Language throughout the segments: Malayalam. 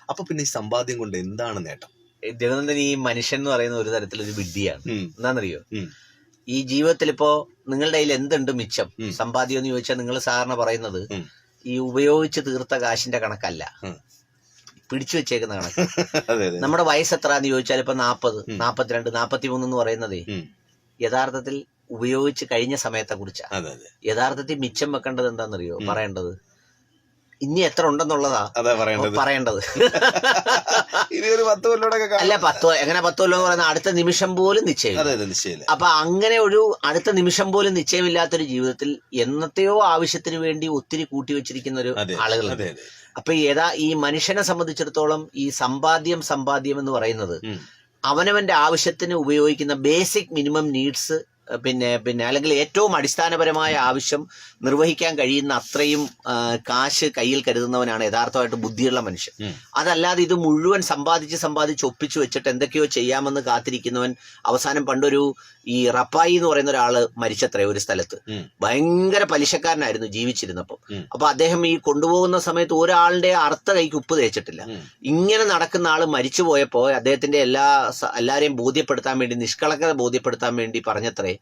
അപ്പൊ പിന്നെ ഈ സമ്പാദ്യം കൊണ്ട് എന്താണ് നേട്ടം? ജഗനന്ദൻ, ഈ മനുഷ്യൻ എന്ന് പറയുന്ന ഒരു തരത്തിലൊരു വിഡ്ഢിയാണ്. എന്താണെന്നറിയോ, ഈ ജീവിതത്തിൽ ഇപ്പോ നിങ്ങളുടെ കയ്യിൽ എന്തുണ്ട് മിച്ചം സമ്പാദ്യം എന്ന് ചോദിച്ചാൽ നിങ്ങൾ സാധാരണ പറയുന്നത് ഈ ഉപയോഗിച്ച് തീർത്ത കാശിന്റെ കണക്കല്ല, പിടിച്ചു വെച്ചേക്കുന്ന കണക്ക്. നമ്മുടെ വയസ്സ് എത്രാന്ന് ചോദിച്ചാൽ ഇപ്പൊ 40, 42, 43 എന്ന് പറയുന്നതേ യഥാർത്ഥത്തിൽ ഉപയോഗിച്ച് കഴിഞ്ഞ സമയത്തെ കുറിച്ചാണ്. യഥാർത്ഥത്തിൽ മിച്ചം വെക്കേണ്ടത് എന്താണെന്നറിയോ, പറയേണ്ടത് ഇനി എത്ര ഉണ്ടെന്നുള്ളതാ പറയേണ്ടത്. അല്ല 10 എങ്ങനെ 10 കൊല്ലം എന്ന് പറയുന്നത് അടുത്ത നിമിഷം പോലും നിശ്ചയം. അപ്പൊ അങ്ങനെ ഒരു അടുത്ത നിമിഷം പോലും നിശ്ചയമില്ലാത്തൊരു ജീവിതത്തിൽ എന്നത്തെയോ ആവശ്യത്തിന് വേണ്ടി ഒത്തിരി കൂട്ടിവെച്ചിരിക്കുന്ന ഒരു ആളുകളുണ്ട്. അപ്പൊ ഈ മനുഷ്യനെ സംബന്ധിച്ചിടത്തോളം ഈ സമ്പാദ്യം എന്ന് പറയുന്നത് അവനവന്റെ ആവശ്യത്തിന് ഉപയോഗിക്കുന്ന ബേസിക് മിനിമം നീഡ്സ്, പിന്നെ അല്ലെങ്കിൽ ഏറ്റവും അടിസ്ഥാനപരമായ ആവശ്യം നിർവഹിക്കാൻ കഴിയുന്ന അത്രയും കാശ് കയ്യിൽ കരുതുന്നവനാണ് യഥാർത്ഥമായിട്ട് ബുദ്ധിയുള്ള മനുഷ്യൻ. അതല്ലാതെ ഇത് മുഴുവൻ സമ്പാദിച്ച് ഒപ്പിച്ചു വെച്ചിട്ട് എന്തൊക്കെയോ ചെയ്യാമെന്ന് കാത്തിരിക്കുന്നവൻ അവസാനം പണ്ടൊരു ഈ റപ്പായി എന്ന് പറയുന്ന ഒരാള് മരിച്ചത്രേ ഒരു സ്ഥലത്ത്. ഭയങ്കര പലിശക്കാരനായിരുന്നു ജീവിച്ചിരുന്നപ്പം. അപ്പൊ അദ്ദേഹം ഈ കൊണ്ടുപോകുന്ന സമയത്ത് ഒരാളുടെ അർത്ഥ കൈക്ക് ഉപ്പ് തേച്ചിട്ടില്ല. ഇങ്ങനെ നടക്കുന്ന ആള് മരിച്ചു പോയപ്പോ അദ്ദേഹത്തിന്റെ എല്ലാരെയും ബോധ്യപ്പെടുത്താൻ വേണ്ടി, നിഷ്കളങ്കത ബോധ്യപ്പെടുത്താൻ വേണ്ടി പറഞ്ഞത്രേ,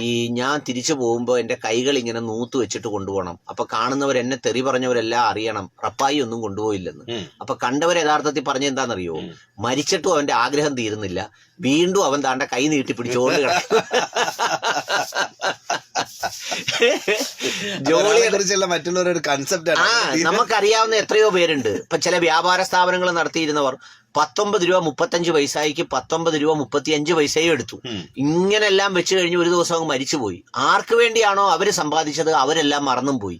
ഈ ഞാൻ തിരിച്ചു പോകുമ്പോ എന്റെ കൈകൾ ഇങ്ങനെ നൂത്ത് വെച്ചിട്ട് കൊണ്ടുപോകണം, അപ്പൊ കാണുന്നവർ എന്നെ തെറി പറഞ്ഞവരെല്ലാം അറിയണം റപ്പായി ഒന്നും കൊണ്ടുപോയില്ലെന്ന്. അപ്പൊ കണ്ടവർ യഥാർത്ഥത്തിൽ പറഞ്ഞ എന്താണെന്നറിയോ, മരിച്ചിട്ടും അവന്റെ ആഗ്രഹം തീരുന്നില്ല, വീണ്ടും അവൻ താണ്ട കൈ നീട്ടി പിടിച്ചോണ്ട് കിടക്കും. ജോലിയെ കുറിച്ചുള്ള മറ്റുള്ളവരുടെ കൺസെപ്റ്റ് നമുക്കറിയാവുന്ന എത്രയോ പേരുണ്ട്. ഇപ്പൊ ചില വ്യാപാര സ്ഥാപനങ്ങൾ നടത്തിയിരുന്നവർ 19 രൂപ 35 പൈസയ്ക്ക് 19 രൂപ 35 പൈസയും എടുത്തു. ഇങ്ങനെല്ലാം വെച്ച് കഴിഞ്ഞ് ഒരു ദിവസം അങ്ങ് മരിച്ചുപോയി. ആർക്ക് വേണ്ടിയാണോ അവര് സമ്പാദിച്ചത് അവരെല്ലാം മറന്നും പോയി.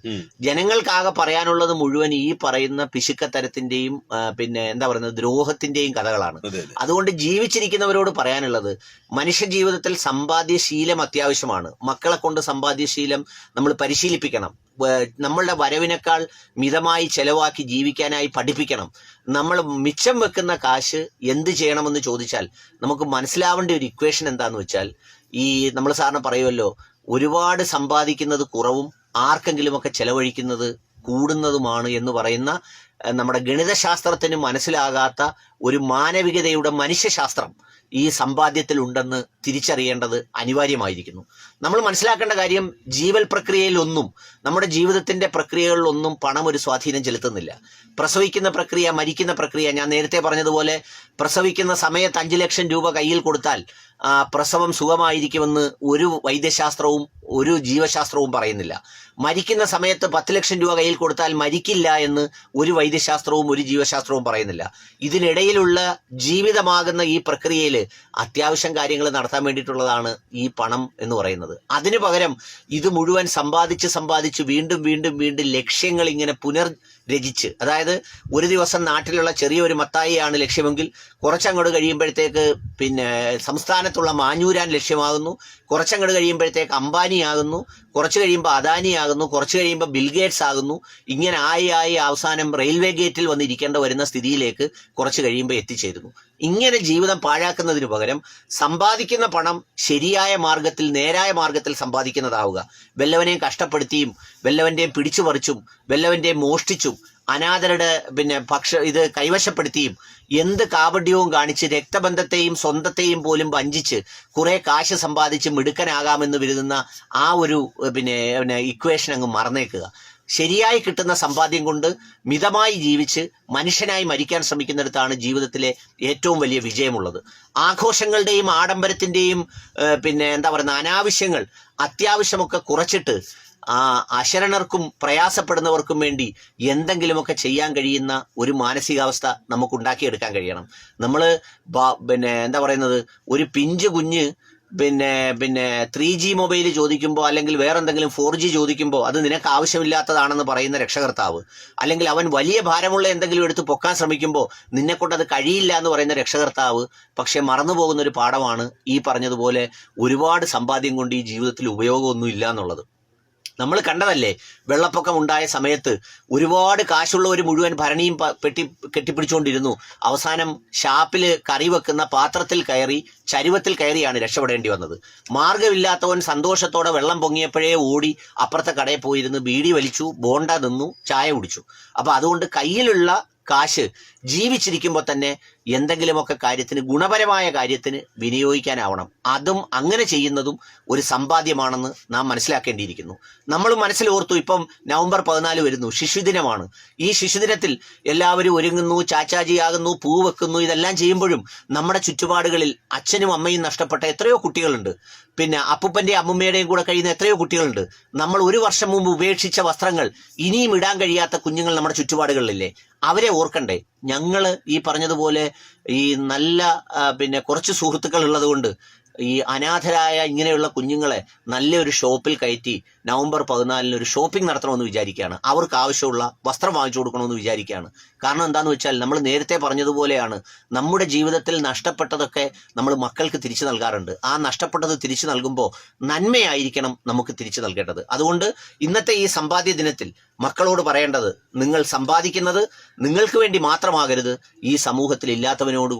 ജനങ്ങൾക്കാകെ പറയാനുള്ളത് മുഴുവൻ ഈ പറയുന്ന പിശുക്കത്തരത്തിന്റെയും പിന്നെ എന്താ പറയുന്നത് ദ്രോഹത്തിന്റെയും കഥകളാണ്. അതുകൊണ്ട് ജീവിച്ചിരിക്കുന്നവരോട് പറയാനുള്ളത്, മനുഷ്യ ജീവിതത്തിൽ സമ്പാദ്യശീലം അത്യാവശ്യമാണ്. മക്കളെ കൊണ്ട് സമ്പാദ്യശീലം നമ്മൾ പരിശീലിപ്പിക്കണം. നമ്മളുടെ വരവിനേക്കാൾ മിതമായി ചെലവാക്കി ജീവിക്കാനായി പഠിപ്പിക്കണം. നമ്മൾ മിച്ചം വെക്കുന്ന കാശ് എന്ത് ചെയ്യണമെന്ന് ചോദിച്ചാൽ നമുക്ക് മനസ്സിലാവേണ്ട ഒരു ഇക്വേഷൻ എന്താന്ന് വെച്ചാൽ, ഈ നമ്മൾ സാറിന് പറയുമല്ലോ, ഒരുപാട് സമ്പാദിക്കുന്നത് കുറവും ആർക്കെങ്കിലുമൊക്കെ ചെലവഴിക്കുന്നത് കൂടുന്നതുമാണ് എന്ന് പറയുന്ന നമ്മുടെ ഗണിതശാസ്ത്രത്തിന് മനസ്സിലാകാത്ത ഒരു മാനവികതയുടെ മനുഷ്യശാസ്ത്രം ഈ സമ്പാദ്യത്തിൽ ഉണ്ടെന്ന് തിരിച്ചറിയേണ്ടത് അനിവാര്യമായിരിക്കുന്നു. നമ്മൾ മനസ്സിലാക്കേണ്ട കാര്യം, ജീവൽ പ്രക്രിയയിലൊന്നും, നമ്മുടെ ജീവിതത്തിന്റെ പ്രക്രിയകളിലൊന്നും പണം ഒരു സ്വാധീനം ചെലുത്തുന്നില്ല. പ്രസവിക്കുന്ന പ്രക്രിയ, മരിക്കുന്ന പ്രക്രിയ, ഞാൻ നേരത്തെ പറഞ്ഞതുപോലെ പ്രസവിക്കുന്ന സമയത്ത് 5 ലക്ഷം രൂപ കയ്യിൽ കൊടുത്താൽ പ്രസവം സുഖമായിരിക്കുമെന്ന് ഒരു വൈദ്യശാസ്ത്രവും ഒരു ജീവശാസ്ത്രവും പറയുന്നില്ല. മരിക്കുന്ന സമയത്ത് 10 ലക്ഷം രൂപ കയ്യിൽ കൊടുത്താൽ മരിക്കില്ല എന്ന് ഒരു വൈദ്യശാസ്ത്രവും ഒരു ജീവശാസ്ത്രവും പറയുന്നില്ല. ഇതിനിടയിലുള്ള ജീവിതമാകുന്ന ഈ പ്രക്രിയയിൽ അത്യാവശ്യം കാര്യങ്ങൾ നടത്താൻ വേണ്ടിയിട്ടുള്ളതാണ് ഈ പണം എന്ന് പറയുന്നത്. അതിനു പകരം ഇത് മുഴുവൻ സമ്പാദിച്ച് വീണ്ടും ലക്ഷ്യങ്ങൾ ഇങ്ങനെ പുനർരചിച്ച്, അതായത് ഒരു ദിവസം നാട്ടിലുള്ള ചെറിയൊരു മത്തായിയാണ് ലക്ഷ്യമെങ്കിൽ കുറച്ചങ്ങോട്ട് കഴിയുമ്പോഴത്തേക്ക് പിന്നെ സംസ്ഥാനത്തുള്ള മാഞ്ഞൂരാൻ ലക്ഷ്യമാകുന്നു, കുറച്ചങ്ങോട്ട് കഴിയുമ്പോഴത്തേക്ക് അംബാനിയാകുന്നു, കുറച്ച് കഴിയുമ്പോൾ അദാനിയാകുന്നു, കുറച്ച് കഴിയുമ്പോൾ ബിൽഗേറ്റ്സ് ആകുന്നു. ഇങ്ങനെ ആയി അവസാനം റെയിൽവേ ഗേറ്റിൽ വന്നിരിക്കേണ്ട വരുന്ന സ്ഥിതിയിലേക്ക് കുറച്ച് കഴിയുമ്പോൾ എത്തിച്ചേരുന്നു. ഇങ്ങനെ ജീവിതം പാഴാക്കുന്നതിന് പകരം സമ്പാദിക്കുന്ന പണം ശരിയായ മാർഗത്തിൽ, നേരായ മാർഗത്തിൽ സമ്പാദിക്കുന്നതാവുക. വല്ലവനെയും കഷ്ടപ്പെടുത്തിയും വല്ലവന്റെയും പിടിച്ചു പറിച്ചും വല്ലവന്റെയും മോഷ്ടിച്ചും അനാഥരുടെ ഇത് കൈവശപ്പെടുത്തിയും എന്ത് കാപട്യവും കാണിച്ച് രക്തബന്ധത്തെയും സ്വന്തത്തെയും പോലും വഞ്ചിച്ച് കുറെ കാശ് സമ്പാദിച്ച് മിടുക്കനാകാമെന്ന് കരുതുന്ന ആ ഒരു ഇക്വേഷൻ അങ്ങ് മറന്നേക്കുക. ശരിയായി കിട്ടുന്ന സമ്പാദ്യം കൊണ്ട് മിതമായി ജീവിച്ച് മനുഷ്യനായി മരിക്കാൻ ശ്രമിക്കുന്നിടത്താണ് ജീവിതത്തിലെ ഏറ്റവും വലിയ വിജയമുള്ളത്. ആഘോഷങ്ങളുടെയും ആഡംബരത്തിന്റെയും അനാവശ്യങ്ങൾ അത്യാവശ്യമൊക്കെ കുറച്ചിട്ട് അശരണർക്കും പ്രയാസപ്പെടുന്നവർക്കും വേണ്ടി എന്തെങ്കിലുമൊക്കെ ചെയ്യാൻ കഴിയുന്ന ഒരു മാനസികാവസ്ഥ നമുക്കുണ്ടാക്കിയെടുക്കാൻ കഴിയണം. നമ്മൾ ഒരു പിഞ്ചു കുഞ്ഞ് 3G മൊബൈൽ ചോദിക്കുമ്പോൾ, അല്ലെങ്കിൽ വേറെന്തെങ്കിലും 4G ചോദിക്കുമ്പോൾ അത് നിനക്ക് ആവശ്യമില്ലാത്തതാണെന്ന് പറയുന്ന രക്ഷകർത്താവ്, അല്ലെങ്കിൽ അവൻ വലിയ ഭാരമുള്ള എന്തെങ്കിലും എടുത്ത് പൊക്കാൻ ശ്രമിക്കുമ്പോൾ നിന്നെക്കൊണ്ട് അത് കഴിയില്ല എന്ന് പറയുന്ന രക്ഷകർത്താവ്, പക്ഷെ മറന്നുപോകുന്ന ഒരു പാഠമാണ് ഈ പറഞ്ഞതുപോലെ ഒരുപാട് സമ്പാദ്യം കൊണ്ട് ഈ ജീവിതത്തിൽ ഉപയോഗമൊന്നും ഇല്ല എന്നുള്ളത്. നമ്മൾ കണ്ടതല്ലേ, വെള്ളപ്പൊക്കം ഉണ്ടായ സമയത്ത് ഒരുപാട് കാശുള്ളവർ മുഴുവൻ ഭരണിയും കെട്ടിപ്പിടിച്ചുകൊണ്ടിരുന്നു. അവസാനം ഷാപ്പിൽ കറി വെക്കുന്ന പാത്രത്തിൽ കയറി ചരുവത്തിൽ കയറിയാണ് രക്ഷപ്പെടേണ്ടി വന്നത്. മാർഗമില്ലാത്തവൻ സന്തോഷത്തോടെ വെള്ളം പൊങ്ങിയപ്പോഴേ ഓടി അപ്പുറത്തെ കടയിൽ പോയിരുന്ന് ബീഡി വലിച്ചു, ബോണ്ട നിന്നു, ചായ കുടിച്ചു. അപ്പൊ അതുകൊണ്ട് കയ്യിലുള്ള കാശ് ജീവിച്ചിരിക്കുമ്പോൾ തന്നെ എന്തെങ്കിലുമൊക്കെ കാര്യത്തിന്, ഗുണപരമായ കാര്യത്തിന് വിനിയോഗിക്കാനാവണം. അതും അങ്ങനെ ചെയ്യുന്നതും ഒരു സമ്പാദ്യമാണെന്ന് നാം മനസ്സിലാക്കേണ്ടിയിരിക്കുന്നു. നമ്മൾ മനസ്സിലോർത്തു, ഇപ്പം നവംബർ 14 വരുന്നു, ശിശുദിനമാണ്. ഈ ശിശുദിനത്തിൽ എല്ലാവരും ഒരുങ്ങുന്നു, ചാച്ചാജിയാകുന്നു, പൂ വെക്കുന്നു. ഇതെല്ലാം ചെയ്യുമ്പോഴും നമ്മുടെ ചുറ്റുപാടുകളിൽ അച്ഛനും അമ്മയും നഷ്ടപ്പെട്ട എത്രയോ കുട്ടികളുണ്ട്. പിന്നെ അപ്പൂപ്പന്റെയും അമ്മുമ്മയുടെയും കൂടെ കഴിയുന്ന എത്രയോ കുട്ടികളുണ്ട്. നമ്മൾ ഒരു വർഷം മുമ്പ് ഉപേക്ഷിച്ച വസ്ത്രങ്ങൾ ഇനിയും ഇടാൻ കഴിയാത്ത കുഞ്ഞുങ്ങൾ നമ്മുടെ ചുറ്റുപാടുകളിലില്ലേ? അവരെ ഓർക്കണ്ടേ? ഞങ്ങള് ഈ പറഞ്ഞതുപോലെ ഈ നല്ല പിന്നെ കുറച്ച് സുഹൃത്തുക്കൾ ഉള്ളത് കൊണ്ട് ഈ അനാഥരായ ഇങ്ങനെയുള്ള കുഞ്ഞുങ്ങളെ നല്ലൊരു ഷോപ്പിൽ കയറ്റി നവംബർ 14 ഒരു ഷോപ്പിംഗ് നടത്തണമെന്ന് വിചാരിക്കുകയാണ്. അവർക്ക് ആവശ്യമുള്ള വസ്ത്രം വാങ്ങിച്ചു കൊടുക്കണമെന്ന് വിചാരിക്കുകയാണ്. കാരണം എന്താണെന്ന് വെച്ചാൽ, നമ്മൾ നേരത്തെ പറഞ്ഞതുപോലെയാണ്, നമ്മുടെ ജീവിതത്തിൽ നഷ്ടപ്പെട്ടതൊക്കെ നമ്മൾ മക്കൾക്ക് തിരിച്ചു നൽകാറുണ്ട്. ആ നഷ്ടപ്പെട്ടത് തിരിച്ചു നൽകുമ്പോൾ നന്മയായിരിക്കണം നമുക്ക് തിരിച്ചു നൽകേണ്ടത്. അതുകൊണ്ട് ഇന്നത്തെ ഈ സമ്പാദ്യ ദിനത്തിൽ മക്കളോട് പറയേണ്ടത്, നിങ്ങൾ സമ്പാദിക്കുന്നത് നിങ്ങൾക്ക് വേണ്ടി മാത്രമാകരുത്, ഈ സമൂഹത്തിൽ ഇല്ലാത്തവനോട്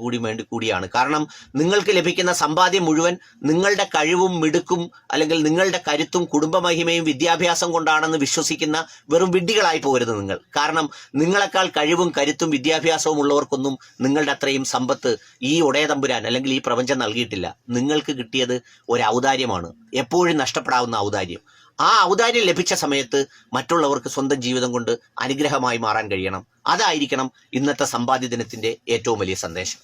കൂടിയാണ്. കാരണം നിങ്ങൾക്ക് ലഭിക്കുന്ന സമ്പാദ്യം മുഴുവൻ നിങ്ങളുടെ കഴിവും മിടുക്കും അല്ലെങ്കിൽ നിങ്ങളുടെ കരുത്തും കുടുംബമഹിമയും വിദ്യാഭ്യാസം കൊണ്ടാണെന്ന് വിശ്വസിക്കുന്ന വെറും വിഡ്ഢികളായി പോകരുത് നിങ്ങൾ. കാരണം നിങ്ങളെക്കാൾ കഴിവും കരുത്തും വിദ്യാഭ്യാസവും ഉള്ളവർക്കൊന്നും നിങ്ങളുടെ അത്രയും സമ്പത്ത് ഈ ഒടയതമ്പുരാൻ അല്ലെങ്കിൽ ഈ പ്രപഞ്ചം നൽകിയിട്ടില്ല. നിങ്ങൾക്ക് കിട്ടിയത് ഒരു ഔദാര്യമാണ്, എപ്പോഴും നഷ്ടപ്പെടാവുന്ന ഔദാര്യം. ആ ഔദാര്യം ലഭിച്ച സമയത്ത് മറ്റുള്ളവർക്ക് സ്വന്തം ജീവിതം കൊണ്ട് അനുഗ്രഹമായി മാറാൻ കഴിയണം. അതായിരിക്കണം ഇന്നത്തെ സമ്പാദ്യ ദിനത്തിന്റെ ഏറ്റവും വലിയ സന്ദേശം.